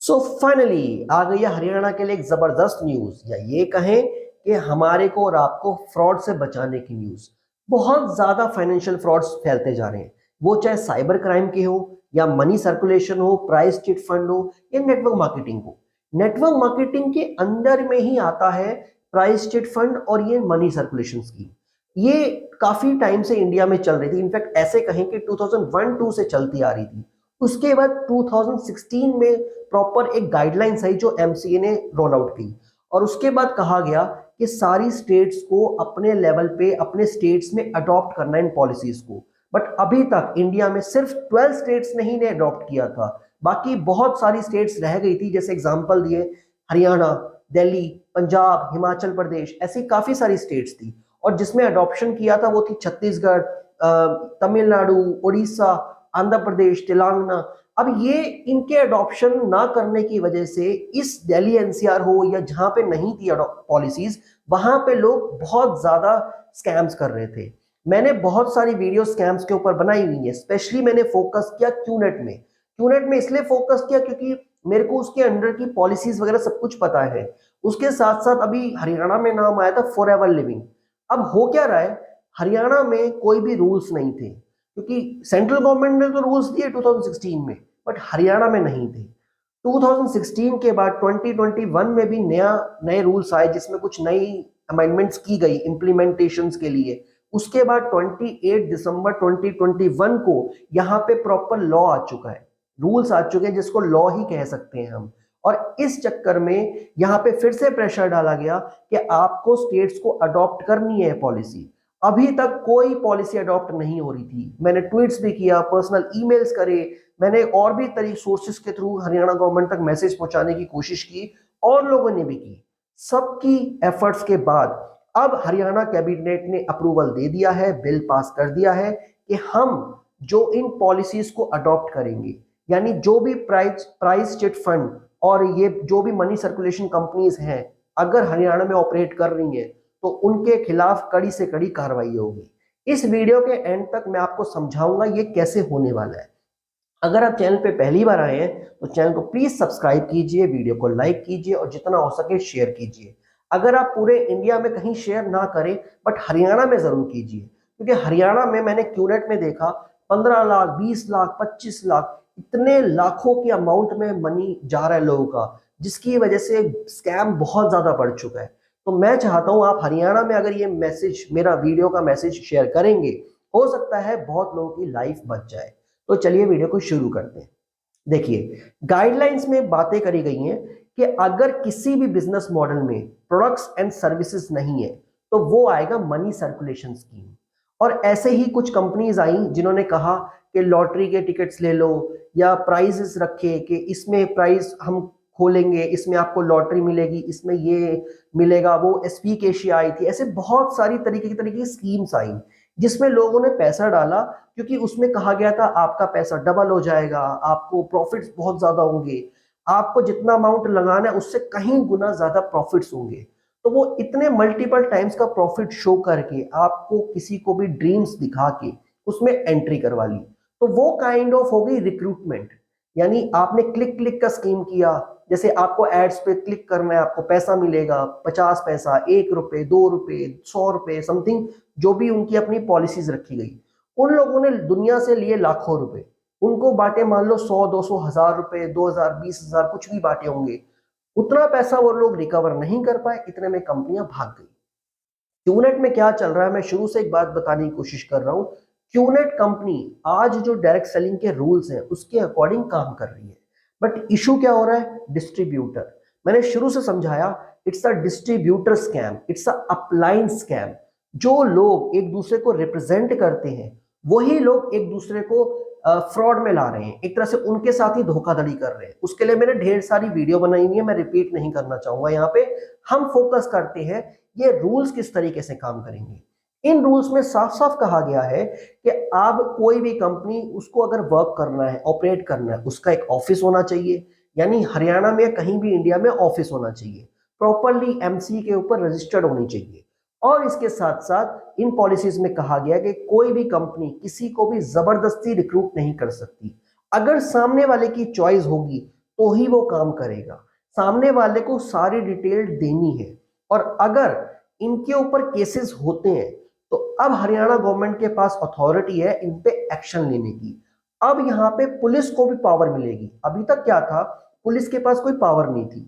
So finally आ गई है हरियाणा के लिए एक जबरदस्त न्यूज, या ये कहें कि हमारे को और आपको फ्रॉड से बचाने की न्यूज। बहुत ज्यादा फाइनेंशियल फ्रॉड्स फैलते जा रहे हैं, वो चाहे साइबर क्राइम के हो या मनी सर्कुलेशन हो, प्राइस चिट फंड हो या नेटवर्क मार्केटिंग हो। नेटवर्क मार्केटिंग के अंदर में ही आता है प्राइस चिट फंड और ये मनी सर्कुलेशन स्कीम। ये काफी टाइम से इंडिया में चल रही थी, इनफैक्ट ऐसे कहें कि 2001-2 से चलती आ रही थी। उसके बाद 2016 में प्रॉपर एक गाइडलाइंस आई जो एमसीए ने रोल आउट की, और उसके बाद कहा गया कि सारी स्टेट्स को अपने लेवल पे अपने स्टेट्स में अडॉप्ट करना इन पॉलिसीज को। बट अभी तक इंडिया में सिर्फ 12 स्टेट्स ने ही ने अडॉप्ट किया था, बाकी बहुत सारी स्टेट्स रह गई थी। जैसे एग्जांपल दिए, हरियाणा, दिल्ली, पंजाब, हिमाचल प्रदेश, ऐसी काफी सारी स्टेट्स थी। और जिसमें अडॉप्शन किया था वो थी छत्तीसगढ़, तमिलनाडु, उड़ीसा, आंध्र प्रदेश, तेलंगाना। अब ये इनके अडॉप्शन ना करने की वजह से इस दिल्ली एनसीआर हो या जहां पे नहीं थी पॉलिसीज, वहां पे लोग बहुत ज्यादा स्कैम्स कर रहे थे। मैंने बहुत सारी वीडियो स्कैम्स के ऊपर बनाई हुई है, स्पेशली मैंने फोकस किया क्यूनेट में। क्यूनेट में इसलिए फोकस किया क्योंकि मेरे को उसके अंडर की पॉलिसीज वगैरह सब कुछ पता है। उसके साथ साथ अभी हरियाणा में नाम आया था फॉर एवर लिविंग। अब हो क्या रहा है, हरियाणा में कोई भी रूल्स नहीं थे, क्योंकि सेंट्रल गवर्नमेंट ने तो रूल्स दिए 2016 में, बट हरियाणा में नहीं थे। 2016 के बाद 2021 में भी नए रूल्स आए, जिसमें कुछ नई अमेंडमेंट्स की गई इम्प्लीमेंटेशंस के लिए। उसके बाद 28 दिसंबर 2021 को यहाँ पे प्रॉपर लॉ आ चुका है, रूल्स आ चुके हैं जिसको लॉ ही कह सकते हैं हम। और इस चक्कर में यहाँ पे फिर से प्रेशर डाला गया कि आपको स्टेट्स को अडॉप्ट करनी है पॉलिसी। अभी तक कोई पॉलिसी अडॉप्ट नहीं हो रही थी। मैंने ट्वीट्स भी किया, पर्सनल ईमेल्स करे, मैंने और भी तरीके सोर्सेस के थ्रू हरियाणा गवर्नमेंट तक मैसेज पहुंचाने की कोशिश की, और लोगों ने भी की। सबकी एफर्ट्स के बाद अब हरियाणा कैबिनेट ने अप्रूवल दे दिया है, बिल पास कर दिया है कि हम जो इन पॉलिसीज को अडॉप्ट करेंगे, यानी जो भी प्राइस चिट फंड और ये जो भी मनी सर्कुलेशन कंपनीज हैं, अगर हरियाणा में ऑपरेट कर रही हैं तो उनके खिलाफ कड़ी से कड़ी कार्रवाई होगी। इस वीडियो के एंड तक मैं आपको समझाऊंगा ये कैसे होने वाला है। अगर आप चैनल पे पहली बार आए हैं तो चैनल को प्लीज सब्सक्राइब कीजिए, वीडियो को लाइक कीजिए और जितना हो सके शेयर कीजिए। अगर आप पूरे इंडिया में कहीं शेयर ना करें, बट हरियाणा में जरूर कीजिए, क्योंकि हरियाणा में मैंने क्यूनेट में देखा 15 लाख, 20 लाख, 25 लाख, इतने लाखों के अमाउंट में मनी जा रहा है लोगों का, जिसकी वजह से स्कैम बहुत ज्यादा बढ़ चुका है। तो मैं चाहता हूं आप हरियाणा में अगर ये मैसेज, मेरा वीडियो का मैसेज शेयर करेंगे, हो सकता है बहुत लोगों की लाइफ बच जाए। तो चलिए वीडियो को शुरू करते हैं। देखिए, गाइडलाइंस में बातें करी गई हैं कि अगर किसी भी बिजनेस मॉडल में प्रोडक्ट्स एंड सर्विसेज नहीं है तो वो आएगा मनी सर्कुलेशन स्कीम। और ऐसे ही कुछ कंपनीज आई जिन्होंने कहा कि लॉटरी के टिकट्स ले लो, या प्राइजेस रखे कि इसमें प्राइस हम खोलेंगे, इसमें आपको लॉटरी मिलेगी, इसमें ये मिलेगा। वो एसपी एशिया आई थी, ऐसे बहुत सारी तरीके की स्कीम्स आई जिसमें लोगों ने पैसा डाला, क्योंकि उसमें कहा गया था आपका पैसा डबल हो जाएगा, आपको प्रॉफिट्स बहुत ज्यादा होंगे, आपको जितना अमाउंट लगाना है उससे कहीं गुना ज्यादा प्रॉफिट्स होंगे। तो वो इतने मल्टीपल टाइम्स का प्रॉफिट शो करके आपको किसी को भी ड्रीम्स दिखा के उसमें एंट्री करवा ली। तो वो काइंड ऑफ हो गई रिक्रूटमेंट। यानी आपने क्लिक क्लिक का स्कीम किया, जैसे आपको एड्स पे क्लिक करना है, आपको पैसा मिलेगा, 50 पैसा, 1 रुपए, 2 रुपए, 100 रुपए, समथिंग जो भी उनकी अपनी पॉलिसीज रखी गई। उन लोगों ने दुनिया से लिए लाखों रुपए, उनको बांटे मान लो 100, 200, 1000 रुपए, 2000, 20,000, कुछ भी बांटे होंगे। उतना पैसा वो लोग रिकवर नहीं कर पाए, इतने में कंपनियां भाग गई। क्यूनेट में क्या चल रहा है, मैं शुरू से एक बात बताने की कोशिश कर रहा हूं। क्यूनेट कंपनी आज जो डायरेक्ट सेलिंग के रूल्स हैं उसके अकॉर्डिंग काम कर रही है, बट इशू क्या हो रहा है, डिस्ट्रीब्यूटर। मैंने शुरू से समझाया, it's a distributor scam, it's a upline scam. जो लोग एक दूसरे को रिप्रेजेंट करते हैं वही लोग एक दूसरे को फ्रॉड में ला रहे हैं, एक तरह से उनके साथ ही धोखाधड़ी कर रहे हैं। उसके लिए मैंने ढेर सारी वीडियो बनाई हुई है, मैं रिपीट नहीं करना चाहूंगा यहाँ पे। हम फोकस करते हैं ये रूल्स किस तरीके से काम करेंगे। इन रूल्स में साफ साफ कहा गया है कि अब कोई भी कंपनी उसको अगर वर्क करना है, ऑपरेट करना है, उसका एक ऑफिस होना चाहिए। यानी हरियाणा में कहीं भी इंडिया में ऑफिस होना चाहिए, प्रॉपरली एमसी के ऊपर रजिस्टर्ड होनी चाहिए। और इसके साथ साथ इन पॉलिसीज में कहा गया कि कोई भी कंपनी किसी को भी जबरदस्ती रिक्रूट नहीं कर सकती। अगर सामने वाले की चॉइस होगी तो ही वो काम करेगा। सामने वाले को सारी डिटेल देनी है, और अगर इनके ऊपर केसेस होते हैं तो अब हरियाणा गवर्नमेंट के पास अथॉरिटी है इन पे एक्शन लेने की। अब यहाँ पे पुलिस को भी पावर मिलेगी। अभी तक क्या था, पुलिस के पास कोई पावर नहीं थी,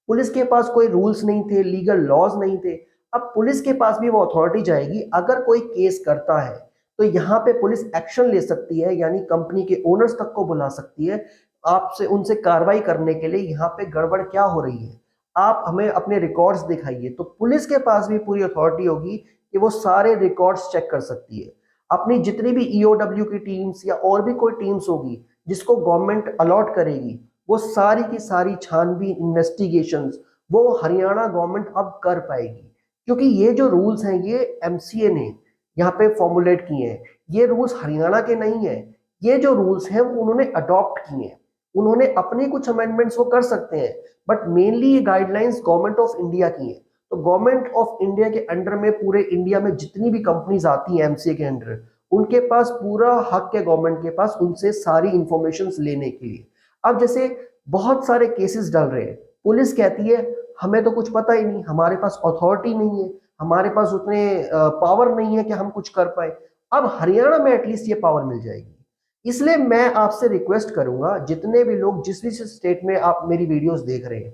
पुलिस के पास कोई रूल्स नहीं थे, लीगल लॉज नहीं थे। अब पुलिस के पास भी वो अथॉरिटी जाएगी। अगर कोई केस करता है तो यहाँ पे पुलिस एक्शन ले सकती है, यानी कंपनी के ओनर्स तक को बुला सकती है आपसे, उनसे कार्रवाई करने के लिए यहाँ पे गड़बड़ क्या हो रही है, आप हमें अपने रिकॉर्ड्स दिखाइए। तो पुलिस के पास भी पूरी अथॉरिटी होगी कि वो सारे रिकॉर्ड्स चेक कर सकती है। अपनी जितनी भी ईओडब्ल्यू की टीम्स या और भी कोई टीम्स होगी जिसको गवर्नमेंट अलॉट करेगी, वो सारी की सारी छानबीन इन्वेस्टिगेशंस वो हरियाणा गवर्नमेंट अब कर पाएगी। क्योंकि ये जो रूल्स हैं ये एमसीए ने यहाँ पे फॉर्मुलेट किए हैं, ये रूल्स हरियाणा के नहीं है। ये जो रूल्स हैं वो उन्होंने अडॉप्ट किए हैं, उन्होंने अपने कुछ अमेंडमेंट्स वो कर सकते हैं, बट मेनली ये गाइडलाइंस गवर्नमेंट ऑफ इंडिया की है। तो गवर्नमेंट ऑफ इंडिया के अंडर में पूरे इंडिया में जितनी भी कंपनीज आती हैं एमसीए के अंडर, उनके पास पूरा हक है गवर्नमेंट के पास उनसे सारी इंफॉर्मेशन लेने के लिए। अब जैसे बहुत सारे केसेस डल रहे हैं, पुलिस कहती है हमें तो कुछ पता ही नहीं, हमारे पास अथॉरिटी नहीं है, हमारे पास उतने पावर नहीं है कि हम कुछ कर पाए। अब हरियाणा में एटलीस्ट ये पावर मिल जाएगी। इसलिए मैं आपसे रिक्वेस्ट करूंगा, जितने भी लोग जिस भी स्टेट में आप मेरी वीडियोस देख रहे हैं,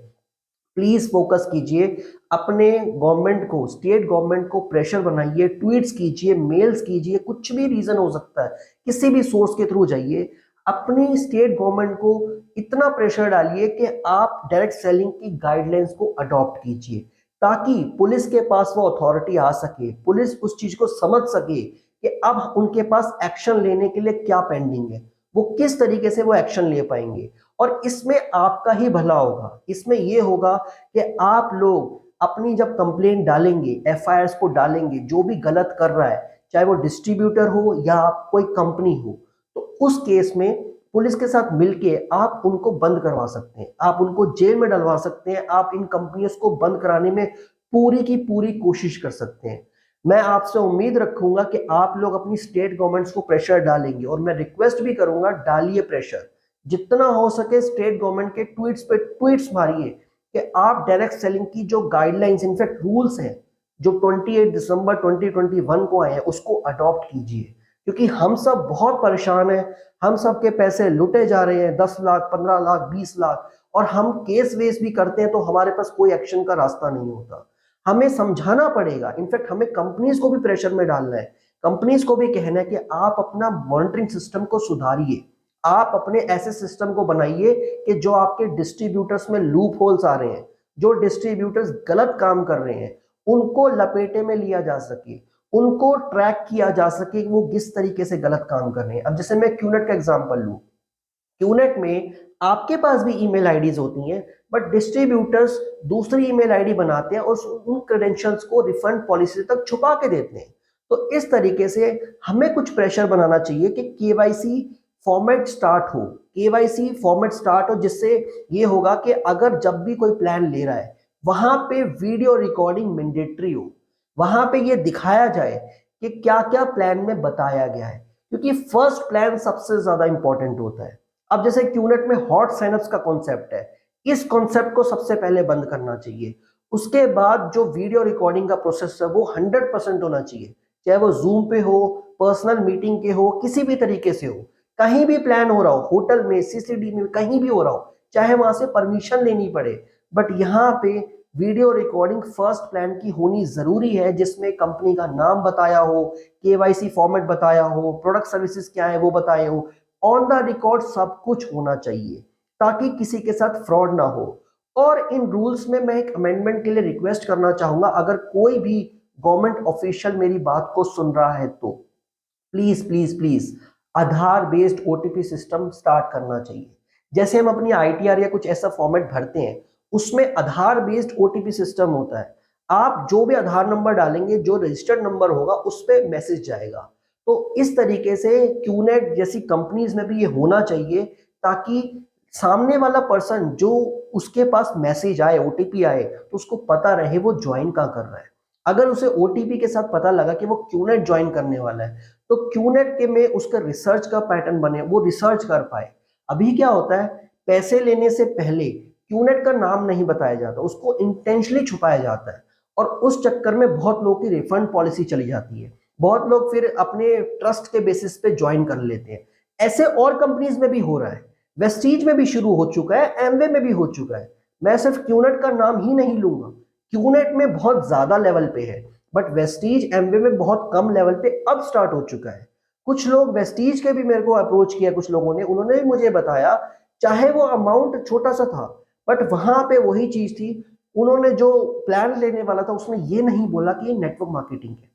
प्लीज फोकस कीजिए, अपने गवर्नमेंट को, स्टेट गवर्नमेंट को प्रेशर बनाइए, ट्वीट्स कीजिए, मेल्स कीजिए, कुछ भी रीजन हो सकता है, किसी भी सोर्स के थ्रू जाइए, अपनी स्टेट गवर्नमेंट को इतना प्रेशर डालिए कि आप डायरेक्ट सेलिंग की गाइडलाइंस को अडॉप्ट कीजिए, ताकि पुलिस के पास वो अथॉरिटी आ सके, पुलिस उस चीज को समझ सके कि अब उनके पास एक्शन लेने के लिए क्या पेंडिंग है, वो किस तरीके से वो एक्शन ले पाएंगे। और इसमें आपका ही भला होगा। इसमें यह होगा कि आप लोग अपनी जब कंप्लेंट डालेंगे, एफआईआर को डालेंगे, जो भी गलत कर रहा है, चाहे वो डिस्ट्रीब्यूटर हो या कोई कंपनी हो, तो उस केस में पुलिस के साथ मिलके आप उनको बंद करवा सकते हैं, आप उनको जेल में डलवा सकते हैं, आप इन कंपनियों को बंद कराने में पूरी की पूरी कोशिश कर सकते हैं। मैं आपसे उम्मीद रखूंगा कि आप लोग अपनी स्टेट गवर्नमेंट्स को प्रेशर डालेंगे, और मैं रिक्वेस्ट भी करूंगा डालिए प्रेशर, जितना हो सके स्टेट गवर्नमेंट के ट्वीट्स पे ट्वीट्स मारिए कि आप डायरेक्ट सेलिंग की जो गाइडलाइंस, इनफैक्ट रूल्स हैं जो 28 दिसंबर 2021 को आए हैं, उसको अडॉप्ट कीजिए। क्योंकि हम सब बहुत परेशान हैं, हम सब के पैसे लुटे जा रहे हैं, 10 लाख 15 लाख 20 लाख, और हम केस वेस भी करते हैं तो हमारे पास कोई एक्शन का रास्ता नहीं होता। हमें समझाना पड़ेगा, इनफैक्ट हमें कंपनीज को भी प्रेशर में डालना है, कंपनीज को भी कहना है कि आप अपना मॉनिटरिंग सिस्टम को सुधारिए, आप अपने ऐसे सिस्टम को बनाइए कि जो आपके डिस्ट्रीब्यूटर्स में लूप होल्स आ रहे हैं, जो डिस्ट्रीब्यूटर्स गलत काम कर रहे हैं, उनको लपेटे में लिया जा सके, उनको ट्रैक किया जा सके कि वो किस तरीके से गलत काम कर रहे हैं। अब जैसे मैं क्यूनेट का एग्जांपल लूं, क्यूनेट में आपके पास भी ईमेल आईडीज होती हैं, बट डिस्ट्रीब्यूटर्स दूसरी ईमेल आईडी बनाते हैं और उन क्रेडेंशियल्स को रिफंड पॉलिसी तक छुपा के देते हैं। तो इस तरीके से हमें कुछ प्रेशर बनाना चाहिए कि केवाईसी फॉर्मेट स्टार्ट हो, केवाईसी फॉर्मेट स्टार्ट हो, जिससे ये होगा कि अगर जब भी कोई प्लान ले रहा है वहां पे वीडियो रिकॉर्डिंग मैंडेटरी हो, वहां पे ये दिखाया जाए कि क्या क्या प्लान में बताया गया है, क्योंकि फर्स्ट प्लान सबसे ज्यादा इंपॉर्टेंट होता है। अब जैसे क्यूनेट में हॉट साइनअप्स का कॉन्सेप्ट है, इस कॉन्सेप्ट को सबसे पहले बंद करना चाहिए। उसके बाद जो वीडियो रिकॉर्डिंग का प्रोसेस है वो 100% होना चाहिए, चाहे वो जूम पे हो, पर्सनल मीटिंग के हो, किसी भी तरीके से हो, कहीं भी प्लान हो रहा हो, होटल में, सीसीडी में, कहीं भी हो रहा हो, चाहे वहां से परमिशन लेनी पड़े, बट यहाँ पे वीडियो रिकॉर्डिंग फर्स्ट प्लान की होनी जरूरी है, जिसमें कंपनी का नाम बताया हो, केवाईसी फॉर्मेट बताया हो, प्रोडक्ट सर्विसेज क्या है वो बताए हो, ऑन द रिकॉर्ड सब कुछ होना चाहिए, ताकि किसी के साथ फ्रॉड ना हो। और इन रूल्स में मैं एक अमेंडमेंट के लिए रिक्वेस्ट करना चाहूंगा, अगर कोई भी गवर्नमेंट ऑफिशियल मेरी बात को सुन रहा है तो please please please Aadhaar based OTP system start करना चाहिए। जैसे हम अपनी आईटीआर या कुछ ऐसा फॉर्मेट भरते हैं, उसमें आधार बेस्ड ओटीपी सिस्टम होता है, आप जो भी आधार नंबर डालेंगे, जो रजिस्टर्ड नंबर होगा उस पर मैसेज जाएगा। तो इस तरीके से क्यूनेट जैसी कंपनीज में भी ये होना चाहिए, ताकि सामने वाला पर्सन जो उसके पास मैसेज आए, ओटीपी आए, तो उसको पता रहे वो ज्वाइन कहाँ कर रहा है। अगर उसे ओटीपी के साथ पता लगा कि वो क्यूनेट ज्वाइन करने वाला है, तो क्यूनेट के में उसका रिसर्च का पैटर्न बने, वो रिसर्च कर पाए। अभी क्या होता है, पैसे लेने से पहले क्यूनेट का नाम नहीं बताया जाता, उसको इंटेंशनली छुपाया जाता है और उस चक्कर में बहुत लोगों की रिफंड पॉलिसी चली जाती है। बहुत लोग फिर अपने ट्रस्ट के बेसिस पे ज्वाइन कर लेते हैं। ऐसे और कंपनीज में भी हो रहा है, वेस्टीज में भी शुरू हो चुका है, एमवे में भी हो चुका है। मैं सिर्फ क्यूनेट का नाम ही नहीं लूंगा, क्यूनेट में बहुत ज्यादा लेवल पे है, बट वेस्टीज एमवे में बहुत कम लेवल पे अब स्टार्ट हो चुका है। कुछ लोग वेस्टीज के भी मेरे को अप्रोच किया, कुछ लोगों ने, उन्होंने भी मुझे बताया, चाहे वो अमाउंट छोटा सा था बट वहां पे वही चीज थी। उन्होंने जो प्लान लेने वाला था उसने ये नहीं बोला कि ये नेटवर्क मार्केटिंग है।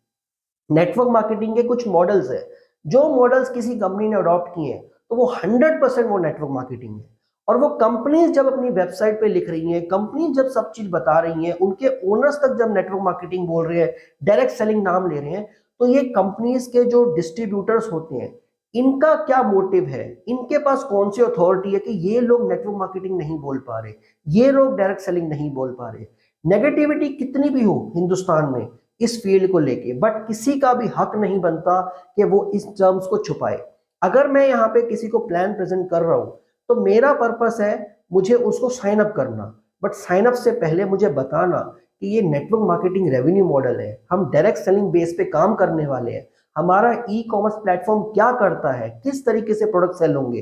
नेटवर्क मार्केटिंग के कुछ मॉडल्स है, जो मॉडल्स किसी कंपनी ने अडॉप्ट किए हैं तो वो 100% वो नेटवर्क मार्केटिंग है। और वो कंपनीज जब अपनी वेबसाइट पे लिख रही हैं, कंपनी जब सब चीज बता रही हैं, उनके ओनर्स तक जब नेटवर्क मार्केटिंग बोल रहे हैं, डायरेक्ट सेलिंग नाम ले रहे हैं, तो ये कंपनीज के जो डिस्ट्रीब्यूटर्स होते हैं, इनका क्या मोटिव है, इनके पास कौन सी अथॉरिटी है कि ये लोग नेटवर्क मार्केटिंग नहीं बोल पा रहे, ये लोग डायरेक्ट सेलिंग नहीं बोल पा रहे। नेगेटिविटी कितनी भी हो हिंदुस्तान में इस फील्ड को लेके, बट किसी का भी हक नहीं बनता कि वो इस टर्म्स को छुपाए। अगर मैं यहाँ पे किसी को प्लान प्रेजेंट कर रहा हूँ तो मेरा पर्पस है मुझे उसको साइन अप करना, बट साइन अप से पहले मुझे बताना कि ये नेटवर्क मार्केटिंग रेवेन्यू मॉडल है, हम डायरेक्ट सेलिंग बेस पे काम करने वाले हैं, हमारा ई कॉमर्स प्लेटफॉर्म क्या करता है, किस तरीके से प्रोडक्ट सेल होंगे,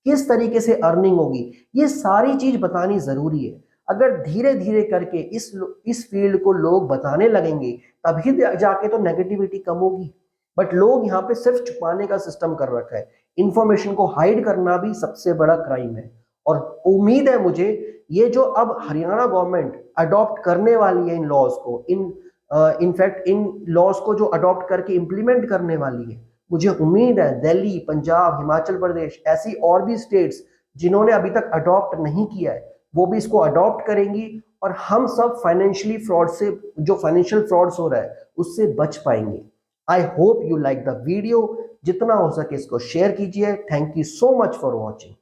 किस तरीके से अर्निंग होगी, ये सारी चीज बतानी जरूरी है। अगर धीरे धीरे करके इस फील्ड को लोग बताने लगेंगे तभी जाके तो नेगेटिविटी कम होगी। बट लोग यहाँ पे सिर्फ छुपाने का सिस्टम कर रखा है, इंफॉर्मेशन को हाइड करना भी सबसे बड़ा क्राइम है। और उम्मीद है मुझे ये जो अब हरियाणा गवर्नमेंट अडॉप्ट करने वाली है इन लॉज को, इनफैक्ट इन लॉज को जो अडॉप्ट करके इंप्लीमेंट करने वाली है, मुझे उम्मीद है दिल्ली, पंजाब, हिमाचल प्रदेश, ऐसी और भी स्टेट्स जिन्होंने अभी तक अडॉप्ट नहीं किया है वो भी इसको अडॉप्ट करेंगी और हम सब फाइनेंशियली फ्रॉड से, जो फाइनेंशियल फ्रॉड्स हो रहा है उससे बच पाएंगे। I hope you like the video, जितना हो सके इसको शेयर कीजिए। Thank you so much for watching.